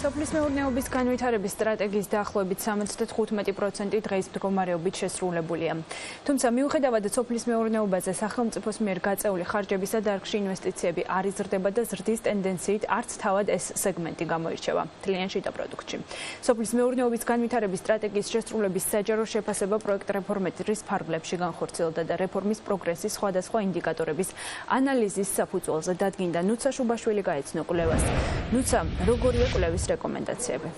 სოფლის მეურნეობის განვითარების სტრატეგიის დაახლოებით 75% დღეს მდგომარეობით შესრულებულია. თუმცა მიუხედავად სოფლის მეურნეობაზე სახელმწიფოს მიერ გაწეული ხარჯებისა დარგში ინვესტიციები არ იზრდება და ზრდის ტენდენციით არც თავად ეს სეგმენტი გამოირჩევა მთლიან შიდა პროდუქტში. სოფლის მეურნეობის განვითარების სტრატეგიის შესრულების საჯარო შეფასება პროექტ რეფორმეტრის ფარგლებში განხორციელდა და რეფორმის პროგრესის სხვადასხვა ინდიკატორების ანალიზის საფუძველზე დადგინდა ნუცა შუბაშვილი გაეცნო კვლევას. ნუცა, როგორია კვლევის რეკომენდაციები?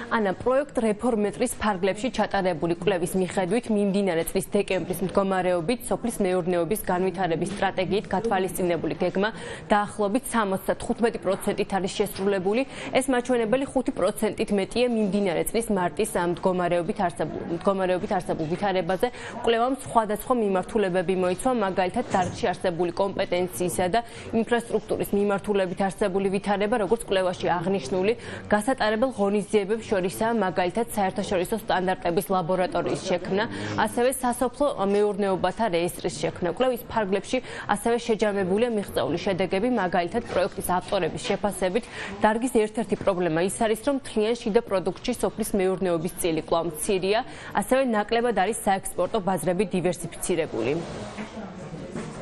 ანა, პროექტ რეფორმეტრის ფარგლებში ჩატარებული კვლევის მიხედვით მიმდინარე წლის დეკემბრის მდგომარეობით სოფლის მეურნეობის განვითარების სტრატეგიით გათვალისწინებული გეგმა დაახლოებით 75%-ით არის შესრულებული. ეს მაჩვენებელი 5%-ით მეტია მიმდინარე წლის მარტის მდგომარეობით არსებულ ვითარებაზე. კვლევამ სხვადასხვა მიმართულებები მოიცვა, მაგალითად დარგში არსებული კომპეტენციისა და ინფრასტრუქტურის მიმართულებით არსებული ვითარება, როგორც კვლევაში აღნიშნული, გასატარებელ ღონისძიებებს შორისაა მაგალითად საერთაშორისო სტანდარტების ლაბორატორიის შექმნა, ასევე სასოფლო მეურნეობათა რეესტრის შექმნა. კვლევის ფარგლებში ასევე შეჯამებულია მიღწეული შედეგები, მაგალითად პროექტის ავტორების შეფასებით, დარგის ერთ-ერთი პრობლემა ის არის, რომ მთლიან შიდა პროდუქტში სოფლის მეურნეობის წილი კვლავ მცირეა, ასევე ნაკლებად არის საექსპორტო ბაზრები დივერსიფიცირებული.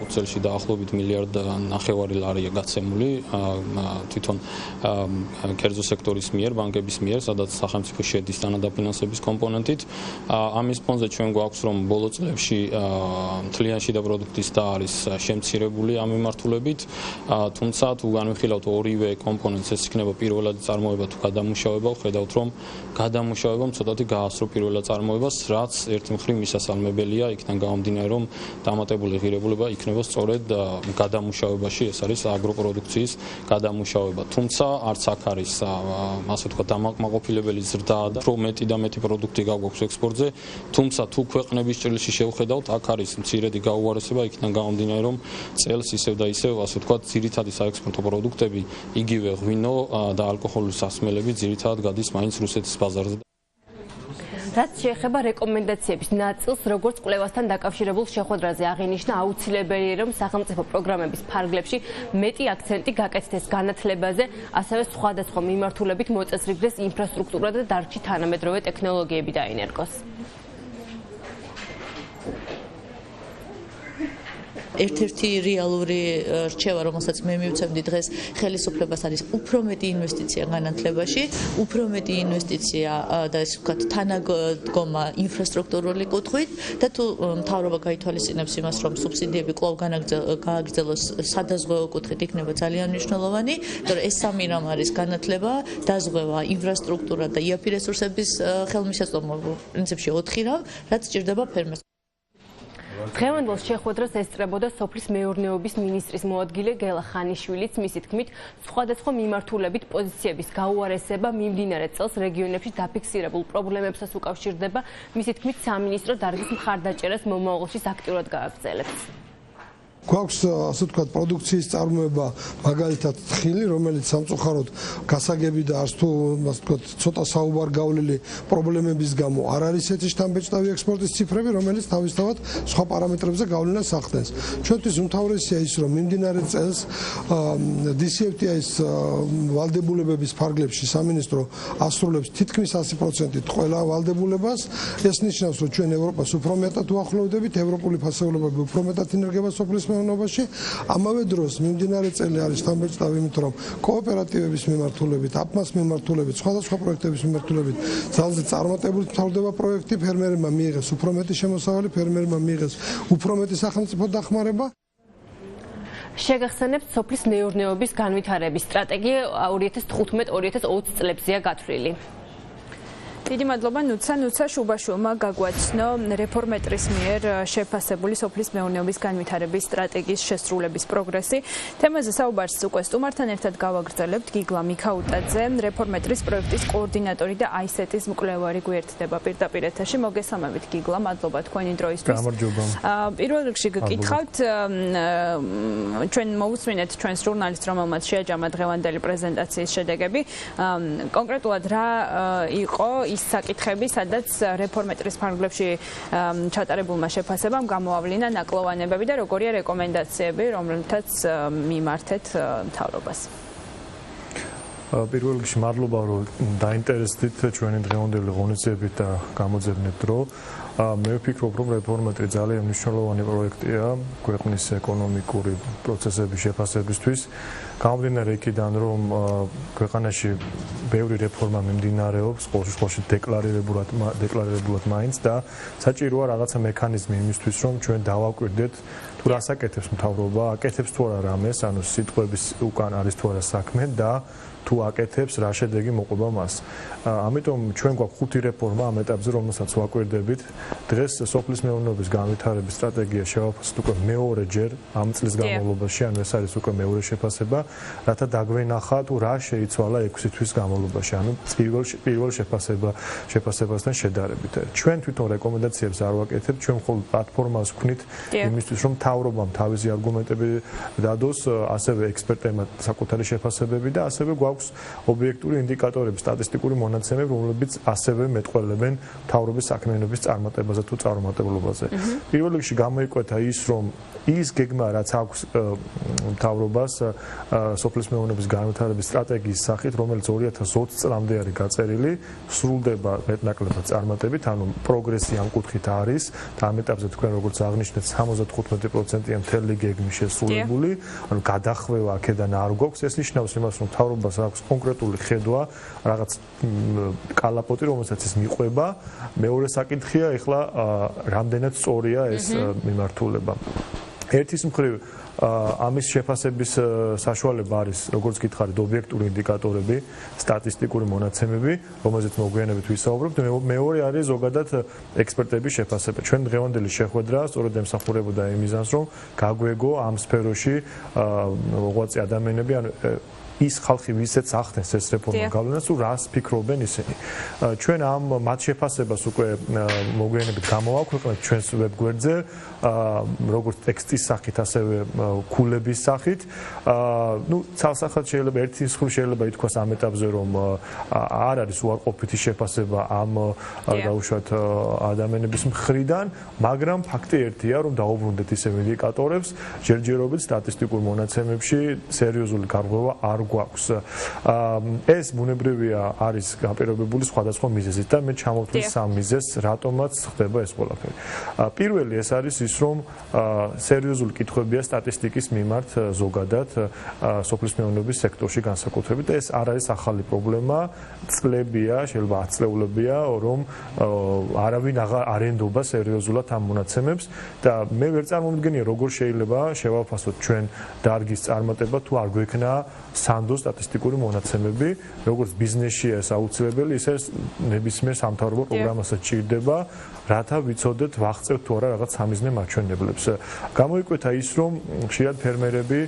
წელში დაახლოებით 1,5 მილიარდი ლარია გაცემული თვითონ კერძო სექტორის მიერ, ბანკების მიერ, სადაც სახელმწიფო შედის დანადაფინანსების კომპონენტით. ამის ფონზე ჩვენ გვაქვს, რომ ბოლო წლებში მთლიან შიდა პროდუქტის და არის შემცირებული ამ მიმართულებით, თუმცა თუ განვიხილავთ ორივე კომპონენტს, ეს იქნება პირველადი წარმოება თუ გადამუშავება, ხედავთ, რომ გადამუშავებამ ცოტათი გაასწრო პირველად წარმოებას, რაც ერთი მხრივ მისასალმებელია, იქიდან გამომდინარე, რომ დამატებული ღირებულება იქნება სწორედ გადამუშავებაში, ეს არის აგროპროდუქციის გადამუშავება. თუმცა არც აქ არის ასე ვთქვათ დამაკმაყოფილებელი ზრდა და უფრო მეტი და მეტი პროდუქტი გაგვაქვს ექსპორტზე, თუმცა თუ ქვეყნების ჭრილში შევხედავთ, აქ არის მცირედი გაუარესება, იქიდან გამომდინარე, რომ წელს ისევ და ისევ ასე ვთქვათ ძირითადი საექსპორტო პროდუქტები, იგივე ღვინო და ალკოჰოლური სასმელები ძირითადად გადის მაინც რუსეთის ბაზარზე. რაც შეეხება რეკომენდაციების ნაწილს, როგორც კვლევასთან დაკავშირებულ შეხვედრაზე აღინიშნა, აუცილებელია, რომ სახელმწიფო პროგრამების ფარგლებში მეტი აქცენტი გაკეთდეს განათლებაზე, ასევე სხვადასხვა მიმართულებით მოწესრიგდეს ინფრასტრუქტურა და დარგში თანამედროვე ტექნოლოგიები დაინერგოს. ერთ-ერთი რეალური რჩევა, რომელსაც მე მივცემდი დღეს ხელისუფლებას არის უფრო მეტი ინვესტიცია განათლებაში, უფრო მეტი ინვესტიცია და ესე ვთქვათ თანადგომა ინფრასტრუქტურული კუთხით და თუ მთავრობა გაითვალისწინებს იმას, რომ სუბსიდიები კვლავ გააგრძელოს სადაზღვევო კუთხით, იქნება ძალიან მნიშვნელოვანი, იმიტომ რომ ეს სამი რამ არის განათლება, დაზღვევა, ინფრასტრუქტურა და იაფი რესურსების ხელმისაწვდომობა, პრინციპში 4 რამ, რაც სჭირდება ფერმერს. დღევანდელ შეხვედრას ესწრებოდა სოფლის მეურნეობის მინისტრის მოადგილე გელა ხანიშვილიც, მისი თქმით, სხვადასხვა მიმართულებით პოზიციების გაუარესება მიმდინარე წელს რეგიონებში დაფიქსირებულ პრობლემებსაც უკავშირდება, მისი თქმით, სამინისტრო დარგის მხარდაჭერას მომავალშიც აქტიურად გააგრძელებს. გვაქვს ასე ვთქვათ პროდუქციის წარმოება მაგალითად თხილი, რომელიც სამწუხაროდ გასაგები და არც თუ ასე ვთქვათ ცოტა საუბარგავლელი პრობლემების გამო არ არის ესეთი შთამბეჭდავი ექსპორტის ციფრები, რომელიც თავისთავად სხვა პარამეტრებზე გავლენას ახდენს. ჩვენთვის უმთავრესია ის, რომ მიმდინარე წელს DCFTA-ის ვალდებულებების ფარგლებში სამინისტრო ასრულებს თითქმის 100%-ით ყველა ვალდებულებას. ეს ნიშნავს, რომ ჩვენ ევროპას უფრო მეტად უახლოვდებით, ევროპული ფასეულობები უფრო მეტად ინერგება სოფლის მეურნეობაში. ამავე დროს მიმდინარე წელი არის შთამბეჭდავი, იმიტომ რომ კოოპერატივების მიმართულებით, აპმას მიმართულებით, სხვადასხვა პროექტების მიმართულებით ძალზე წარმატებული მთავრდება პროექტი, ფერმერებმა მიიღეს უფრო მეტი შემოსავალი, ფერმერებმა მიიღეს უფრო მეტი სახელმწიფო დახმარება. შეგახსენებთ სოფლის მეურნეობის განვითარების სტრატეგია 2015-2020 წლებზეა გათვლილი. დიდი მადლობა ნუცა შუბაშვილმა გაგვაცნო რეფორმეტრის მიერ შეფასებული სოფლის მეურნეობის განვითარების სტრატეგიის შესრულების პროგრესი. თემაზე საუბარს უკვე სტუმართან ერთად გავაგრძელებთ. გიგლა მიქაუტაძე, რეფორმეტრის პროექტის კოორდინატორი და ICT-ის მკვლევარი გვერდდება პირდაპირ ეთერში. მოგესალმებით გიგლა, მადლობა თქვენი დროისთვის. პირველ რიგში გკითხავთ, ჩვენ მოусმინეთ ჩვენს ჟურნალისტს, რომელმაც შეაჯამა დღევანდელი პრეზენტაციის შედეგები. კონკრეტულად რა იყო ის საკითხები, სადაც რეფორმეტრის ფარგლებში ჩატარებულმა შეფასებამ გამოავლინა ნაკლოვანებები და როგორია რეკომენდაციები, რომლითაც მიმართეთ მთავრობას. პირველ რიგში მადლობა რომ დაინტერესდით ჩვენი დღევანდელი ღონისძიებით და გამოძებნეთ დრო. მე ვფიქრობ რომ რეფორმეტრი ძალიან მნიშვნელოვანი პროექტია ქვეყნის ეკონომიკური პროცესების შეფასებისთვის. გამომდინარე იქიდან რომ ქვეყანაში ბევრი რეფორმა მიმდინარეობს, ყოველში დეკლარირებულად მაინც და საჭიროა რაღაცა მექანიზმი იმისთვის რომ ჩვენ დავაკვირდეთ თუ რას აკეთებს მთავრობა, აკეთებს თუ არა რამეს, ანუ სიტყვების უკან არის თუ არა საქმე და თუ აკეთებს რა შედეგი მოყვება მას. ამიტომ ჩვენ გვაქვს 5 რეფორმა ამ ეტაპზე, რომელსაც ვაკვირდებით. დღეს სოფლის მეურნეობის განვითარების სტრატეგია შეაფასეს უკვე მეორეჯერ ამ წლის განმავლობაში, ანუ ეს არის უკვე მეორე შეფასება, რათა დაგვენახა თუ რა შეიცვალა 6 თვის განმავლობაში, ანუ პირველ შეფასებასთან შედარებით. ჩვენ თვითონ რეკომენდაციებს არ ვაკეთებთ, ჩვენ მხოლოდ პლატფორმას ვქნით იმისთვის, რომ მთავრობამ თავისი არგუმენტები დადოს, ასევე ექსპერტებმა საკუთარი შეფასებები და ასევე გვაქვს ობიექტური ინდიკატორები, სტატისტიკური მონაცემები, რომლებიც ასევე მეტყველებენ მთავრობის საქმიანობის წარმატებაზე თუ წარუმატებლობაზე. პირველ რიგში გამოიკვეთა ის, რომ ის გეგმა, რაც აქვს მთავრობას სოფლის მეურნეობის განვითარების სტრატეგიის სახით, რომელიც 2020 წლამდე არის გაწერილი, სრულდება მეტნაკლებად წარმატებით, ანუ პროგრესი ამ კუთხით არის და ამ ეტაპზე თქვენ როგორც აღნიშნეთ 75%-ია მთელი გეგმი შესრულებული, ანუ გადახვევა აქედან არ გვაქვს. ეს ნიშნავს იმას, რომ მთავრობას აქვს კონკრეტული ხედვა, რაღაც კალაპოტი, რომელსაც ის მიყვება. მეორე საკითხია, ეხლა რამდენად სწორია ეს მიმართულება. ერთის მხრივ ამის შეფასების საშუალება არის, როგორც გითხარით, ობიექტური ინდიკატორები, სტატისტიკური მონაცემები, რომელზეც მოგვიანებით ვისაუბრებთ. მეორე არის ზოგადად ექსპერტების შეფასება. ჩვენ დღევანდელი შეხვედრა სწორედ ემსახურებოდა იმ მიზანს, რომ გაგვეგო ამ სფეროში მოღვაწე ადამიანები, ანუ ის ხალხი, ვისაც ახდენს ეს რეფორმა გავლენას, თუ რას ფიქრობენ ისინი. ჩვენ ამ მათ შეფასებას უკვე მოგვიანებით გამოვაქვეყნეთ ჩვენს ვებგვერდზე, როგორც ტექსტის სახით, ასევე ქულების სახით. ცალსახად შეიძლება ერთი მხრივ შეიძლება ითქვას ამ ეტაპზე, რომ არ არის უარყოფითი შეფასება ამ დაუშვათ ადამიანების მხრიდან, მაგრამ ფაქტი ერთია, რომ დაუბრუნდეთ ისევ ინდიკატორებს, ჯერჯერობით სტატისტიკურ მონაცემებში სერიოზული გარღვევა არ გვაქვს. ეს ბუნებრივია არის გაპირობებული სხვადასხვა მიზეზით და მე ჩამოვთვლი 3 მიზეზს, რატომაც ხდება ეს ყველაფერი. პირველი ეს არის ის, რომ სერიოზული კითხვებია სტატისტიკის მიმართ ზოგადად სოფლის მეურნეობის სექტორში განსაკუთრებით და ეს არ არის ახალი პრობლემა, წლებია, შეიძლება 10 წლეულებია, რომ არავინ არ ენდობა სერიოზულად ამ მონაცემებს და მე ვერ წარმომიდგენია როგორ შეიძლება შევაფასოთ ჩვენ დარგის წარმატება თუ არ გვექნა სანდო სტატისტიკური მონაცემები, როგორც ბიზნესშია ეს აუცილებელი, ისე ნებისმიერ სამთავრობო პროგრამასაც ჭირდება, რათა ვიცოდეთ, ვაღწევთ თუ არა რაღაც სამიზნე მაჩვენებლებს. გამოიკვეთა ის, რომ ხშირად ფერმერები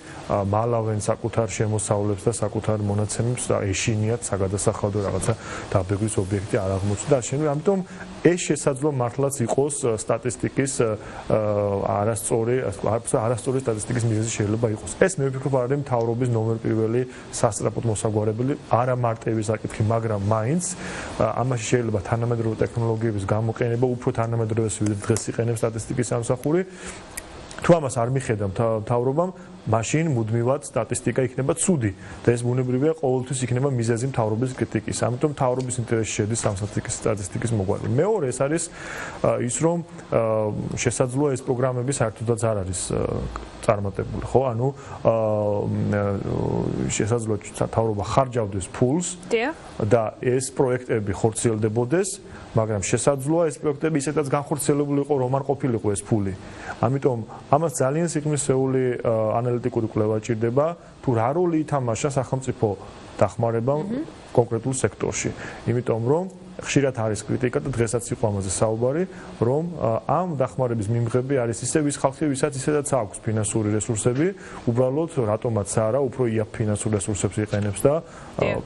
მალავენ საკუთარ შემოსავლებს და საკუთარ მონაცემებს და ეშინიათ საგადასახადო რაღაცა დაბეგვის ობიექტი არ აღმოჩნდა და ამიტომ ამიტომ ეს შესაძლოა მართლაც იყოს სტატისტიკის არასწორი სტატისტიკის მიზეზი შეიძლება იყოს. ეს მე ვფიქრობ არის მთავრობის ნომერ პირველი სასწრაფოდ მოსაგვარებელი არა მარტივი საკითხი, მაგრამ მაინც ამაში შეიძლება თანამედროვე ტექნოლოგიების გამოყენება უფრო თანამედროვეს ვიდრე დღეს იყენებს სტატისტიკის სამსახური. თუ ამას არ მიხედა მთავრობამ, მაშინ მუდმივად სტატისტიკა იქნება ცუდი და ეს ბუნებრივია ყოველთვის იქნება მიზეზი მთავრობის კრიტიკის. ამიტომ მთავრობის ინტერესში შედის ამ სტატისტიკის მოგვარება. მეორე ეს არის ის, რომ შესაძლოა ეს პროგრამები საერთოდაც არ არის წარმატებული, ხო? ანუ შესაძლოა მთავრობა ხარჯავდეს ფულს და ეს პროექტები ხორციელდებოდეს, მაგრამ შესაძლოა ეს პროექტები ისედაც განხორციელებული იყო, რომ არ ყოფილიყო ეს ფული. ამიტომ ამას ძალიან სიღრმისეული ანალიტიკური კვლევა ჭირდება, თუ რა როლი ითამაშა სახელმწიფო დახმარებამ კონკრეტულ სექტორში. იმიტომ რომ ხშირად არის კრიტიკა და დღესაც იყო ამაზე საუბარი, რომ ამ დახმარების მიმღები არის ისევ ის ხალხი, ვისაც ისედაც აქვს ფინანსური რესურსები, უბრალოდ რატომაც არა, უფრო იაფ ფინანსურ რესურსებს იყენებს და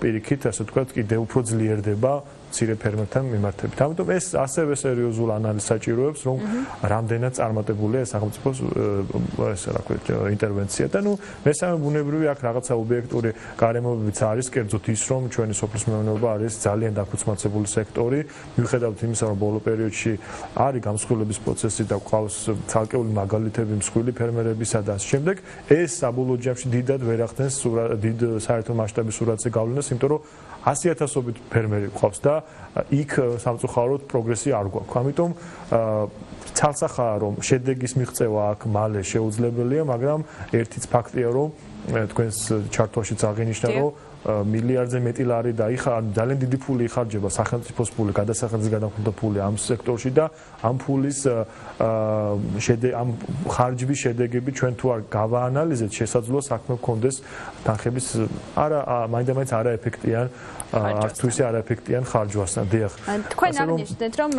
პირიქით, ასე ვთქვათ, კიდევ უფრო ძლიერდება მცირე ფერმერთან მიმართებით. ამიტომ ეს ასევე სერიოზულ ანალიზს საჭიროებს, რომ რამდენად წარმატებულია ეს სახელმწიფოს ეს რა ქვია ინტერვენცია და მესამე ბუნებრივი აქ რაღაცა ობიექტური გარემოებებიც არის, კერძოდ ის, რომ ჩვენი სოფლის მეურნეობა არის ძალიან დაქუცმაცებული სექტორი, მიუხედავად იმისა, რომ ბოლო პერიოდში არის გამსხვილების პროცესი და ყავს ცალკეული მაგალითები მსხვილი ფერმერებისა და ამ შემდეგ, ეს საბოლოო ჯამში დიდად ვერ ახდენს დიდ საერთო მასშტაბის სურათზე გავლენას, იმიტომ რომ 100,000-ობით ფერმერი ყავს და იქ სამწუხაროდ პროგრესი არ გვაქვს. ამიტომ ცალსახაა, რომ შედეგის მიღწევა აქ მალე შეუძლებელია, მაგრამ ერთიც ფაქტია, რომ თქვენს ჩართვაშიც აღინიშნა, რომ მილიარდზე მეტი ლარი და ძალიან დიდი ფული იხარჯება სახელმწიფოს ფული, გადასახადის გადამხდომთა ფული ამ სექტორში და ამ ფულის ამ ხარჯვის შედეგები ჩვენ თუ არ გავაანალიზეთ, შესაძლოა საქმე გქონდეს თანხების მაინდამაინც არაეფექტიან არც თუ ისე არაეფექტიან ხარჯვასთან. დიახ. თქვენ აღნიშნეთ, რომ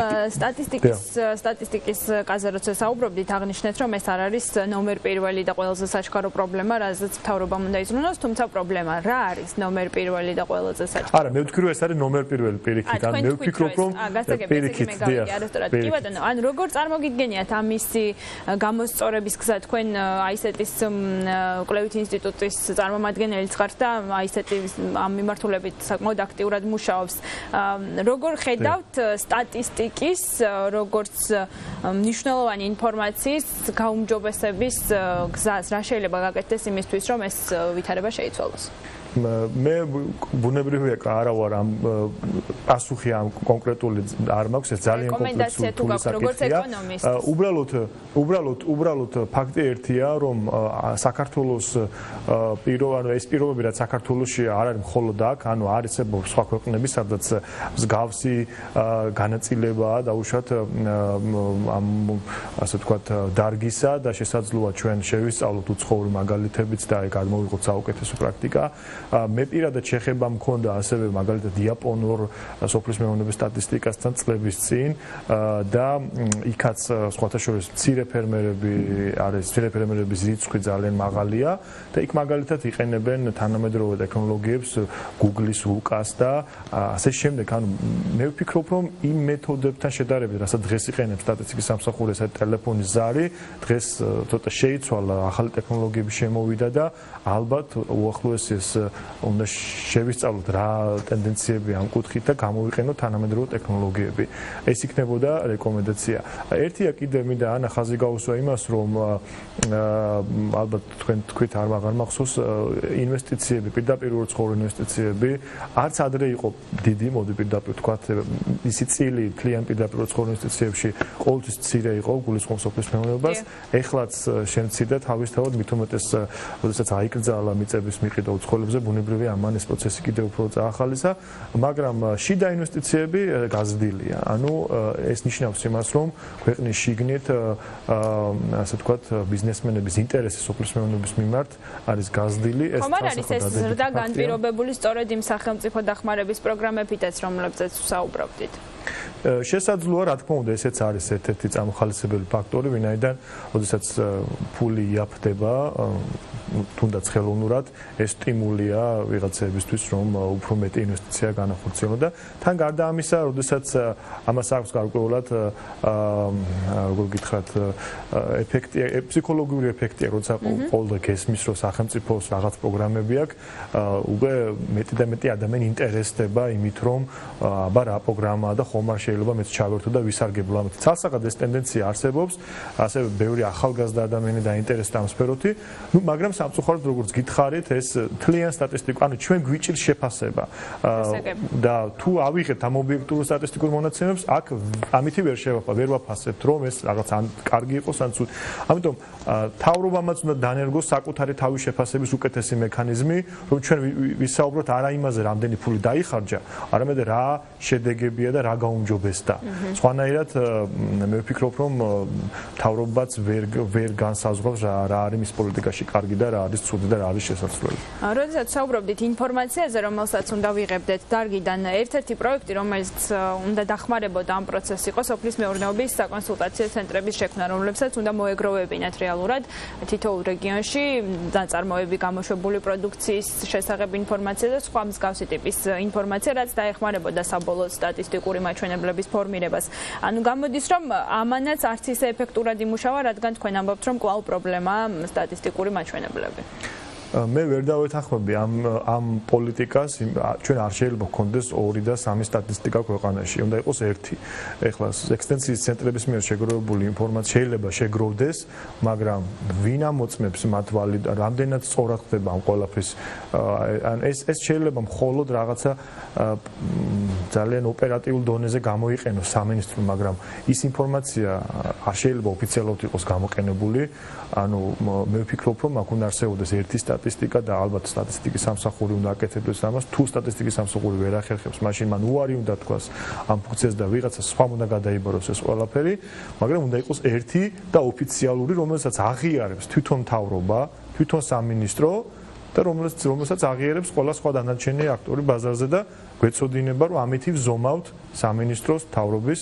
სტატისტიკის კაზაროც საუბრობდით, აღნიშნეთ, რომ ეს არ არის ნომერ პირველი და ყველაზე საჩქარო პრობლემა, რაზეც მთავრობამ უნდა იზრუნოს, თუმცა პრობლემა რა არის ნომერ პირველი და ყველაზე საჩქარო? არა, მე ვთქვი, რომ ეს არის ნომერ პირველი პირიქით, ან მე ვფიქრობ, რომ პირიქით, დიახ. კი ბატონო, ან როგორ წარმოგიდგენიათ ამისი გამოსწორების გზა? თქვენ აისეტის კვლევით ინსტიტუტის წარმომადგენელიც ხართ და აისეტი ამ მიმართულებით საკმაოდ აქტიურად მუშაობს. როგორ ხედავთ სტატისტიკის, როგორც მნიშვნელოვანი ინფორმაციის გაუმჯობესების გზას? რა შეიძლება გაკეთდეს იმისთვის, რომ ეს ვითარება შეიცვალოს? მე ბუნებრივია არა ვარ ამ პასუხი ამ კონკრეტული არ მაქვს, ეს ძალიან კომპლექსური საკითხია. უბრალოდ ფაქტი ერთია, რომ საქართველოს ეს პირობები, რაც საქართველოში არ არის მხოლოდ აქ, ანუ არის სხვა ქვეყნები, სადაც მსგავსი განაწილებაა დაუშვათ ამ ასე ვთქვათ დარგისა და შესაძლოა ჩვენ შევისწავლოთ უცხოური მაგალითებიც და გადმოვიღოთ საუკეთესო პრაქტიკა. მე პირადად შეხება მქონდა ასევე მაგალითად იაპონურ სოფლის მეურნეობის სტატისტიკასთან წლების წინ და იქაც სხვათა შორის მცირე ფერმერების რიცხვი ძალიან მაღალია და იქ მაგალითად იყენებენ თანამედროვე ტექნოლოგიებს, Google-ის უკას და ასე შემდეგ. ანუ მე ვფიქრობ, რომ იმ მეთოდებთან შედარებით, რასაც დღეს იყენებს სტატისტიკის სამსახური, ეს არის ტელეფონის ზარი, დღეს ცოტა შეიცვალა, ახალი ტექნოლოგიები შემოვიდა და ალბათ უახლოესის უნდა შევისწავლოთ რა ტენდენციები ამ კუთხით და გამოვიყენოთ თანამედროვე ტექნოლოგიები. ეს იქნებოდა რეკომენდაცია. ერთია კიდე მინდა ანა ხაზი გაუსვა იმას, რომ ალბათ თქვენ თქვით არ მახსოვს ინვესტიციები, პირდაპირ უცხოური ინვესტიციები არც ადრე იყო დიდი, მოდი პირდაპირ ვთქვათ, ისი წილი თლიან პირდაპირ უცხოურ ინვესტიციებში ყოველთვის მცირე იყო, გულისხმობს სოფლის მეურნეობას. ეხლაც შემცირდა თავისთავად, მით უმეტეს, როდესაც აიკრძალა მიწების მიყიდა უცხოელებზე, ბუნებრივია ამან ეს პროცესი კიდევ უფრო წაახალისა, მაგრამ შიდა ინვესტიციები გაზრდილია. ანუ ეს ნიშნავს იმას, რომ ქვეყნის შიგნით ასე ვთქვათ ბიზნესმენების ინტერესი სოფლის მეურნეობის მიმართ არის გაზრდილი. ეს ხომ არ არის ეს ზრდა განპირობებული სწორედ იმ სახელმწიფო დახმარების პროგრამებითაც, რომლებზეც საუბრობდით? შესაძლოა, რა თქმა უნდა, ესეც არის ერთ-ერთი წამოხალისებელი ფაქტორი, ვინაიდან როდესაც ფული იაფდება თუნდაც ხელოვნურად, ეს სტიმულია ვიღაცებისთვის, რომ უფრო მეტი ინვესტიცია განახორციელონ და თან გარდა ამისა, როდესაც ამას აქვს გარკვეულად როგორ გითხრათ, ეფექტი, ფსიქოლოგიური ეფექტია, როცა ყოველდღე გესმის, რომ სახელმწიფოს რაღაც პროგრამები აქვს, უკვე მეტი და მეტი ადამიანი ინტერესდება იმით, რომ აბა რა პროგრამაა და ხომ არ შეიძლება მეც ჩავერთო და ვისარგებლო ამით. ცალსახად ეს ტენდენცია არსებობს, ასევე ბევრი ახალგაზრდა ადამიანი დაინტერესდა ამ სფეროთი, მაგრამ სამწუხაროდ როგორც გითხარით, ეს თლიან სტატისტიკა, ანუ ჩვენ გვიჭირს შეფასება. და თუ ავიღეთ ამ ობიექტურ სტატისტიკურ მონაცემებს, აქ ამითი ვერ ვაფასებთ, რომ ეს რაღაც ან კარგი იყოს, ან ცუდი. ამიტომ თავრობამაც უნდა დანერგოს საკუთარი თავის შეფასების უკეთესი მექანიზმი, რომ ჩვენ ვისაუბროთ არა იმაზე, რამდენი ფული დაიხარჯა, არამედ რა შედეგებია და რა გაუმჯობესდა. სხვანაირად მე ვფიქრობ, რომ თავრობაც ვერ განსაზღვრავს რა არის მის პოლიტიკაში კარგი და რა არის ცუდი და რა არის შესაძლებელი. როდესაც საუბრობდით ინფორმაციაზე, რომელსაც უნდა ვიღებდეთ დარგიდან, ერთ-ერთი პროექტი, რომელიც უნდა დახმარებოდა ამ პროცესს, იყო სოფლის მეურნეობის საკონსულტაციო ცენტრების შექმნა, რომლებსაც უნდა მოეგროვებინათ რეალურად თითოეულ რეგიონში ნაწარმოები, გამოშვებული პროდუქციის შესახებ ინფორმაცია და სხვა მსგავსი ტიპის ინფორმაცია, რაც დაეხმარებოდა საბოლოო სტატისტიკური მაჩვენებლების ფორმირებას. ანუ გამოდის, რომ ამანაც არც ისე ეფექტურად იმუშავა, რადგან თქვენ ამბობთ, რომ კვლავ პრობლემაა სტატისტიკური მაჩვენებლები. მე ვერ დავეთანხმები ამ პოლიტიკას, ჩვენ არ შეიძლება გქონდეს 2 და 3 სტატისტიკა ქვეყანაში, უნდა იყოს 1. ეხლა ექსტენსიის ცენტრების მიერ შეგროვებული ინფორმაცია შეიძლება შეგროვდეს, მაგრამ ვინ ამოწმებს მათ ვალიდად, რამდენად სწორად ხდება ამ ყველაფრის, ეს შეიძლება მხოლოდ რაღაცა ძალიან ოპერატიულ დონეზე გამოიყენოს სამინისტრო, მაგრამ ის ინფორმაცია არ შეიძლება ოფიციალურად იყოს გამოყენებული. ანუ მე ვფიქრობ, რომ აქ უნდა არსებობდეს 1 სტატისტიკა და ალბათ სტატისტიკის სამსახური უნდა აკეთებდეს ამას. თუ სტატისტიკის სამსახური ვერ ახერხებს, მაშინ მან უარი უნდა თქვას ამ ფუნქციას და ვიღაცა სხვა უნდა გადაიბაროს ეს ყველაფერი, მაგრამ უნდა იყოს 1 და ოფიციალური, რომელსაც აღიარებს თვითონ მთავრობა, თვითონ სამინისტრო და რომელსაც აღიარებს ყველა სხვა დანარჩენი აქტორი ბაზარზე და გვეცოდინება, რომ ამითი ვზომავთ სამინისტროს მთავრობის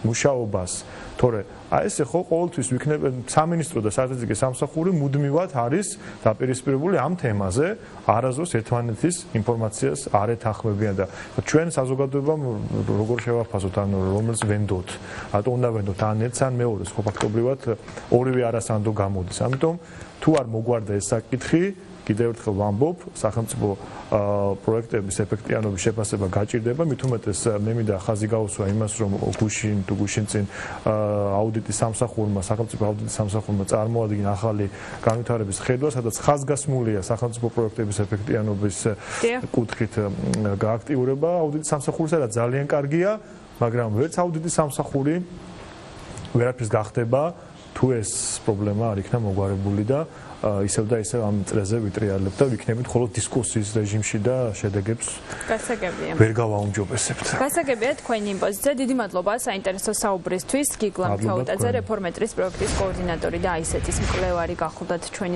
მუშაობას. თორე აი ესე ხო ყოველთვის ვიქნება სამინისტრო და სტრატეგიის სამსახური მუდმივად არის დაპირისპირებული ამ თემაზე, არასდროს ერთმანეთის ინფორმაციას არ ეთანხმებიან და ჩვენ საზოგადოებამ როგორ შევაფასოთ, ანუ რომელს ვენდოთ, რატო უნდა ვენდოთ ან ერთს ან მეორეს, ხო ფაქტობრივად ორივე არასანდო გამოდის. ამიტომ თუ არ მოგვარდა ეს საკითხი, კიდევ ერთხელ ვამბობ, სახელმწიფო პროექტების ეფექტიანობის შეფასება გაჭირდება, მით უმეტეს მე მინდა ხაზი გაუსვა იმას, რომ გუშინ წინ აუდიტის სამსახურმა, სახელმწიფო აუდიტის სამსახურმა წარმოადგინა ახალი განვითარების ხედვა, სადაც ხაზგასმულია სახელმწიფო პროექტების ეფექტიანობის კუთხით გააქტიურება აუდიტის სამსახურისა და ძალიან კარგია, მაგრამ ვერც აუდიტის სამსახური ვერაფერს გახდება, თუ ეს პრობლემა არ იქნა მოგვარებული და ისევ და ისევ ამ წრეზე ვიტრიალებთ და ვიქნებით მხოლოდ დისკუსიის რეჟიმში და შედეგებს ვერ გავაუმჯობესებთ. გასაგებია თქვენი პოზიცია. დიდი მადლობა საინტერესო საუბრისთვის. გიგლამ ქაუტაძე რეფორმეტრის პროექტის კოორდინატორი და აისეთის მკვლევარი გახლდათ ჩვენი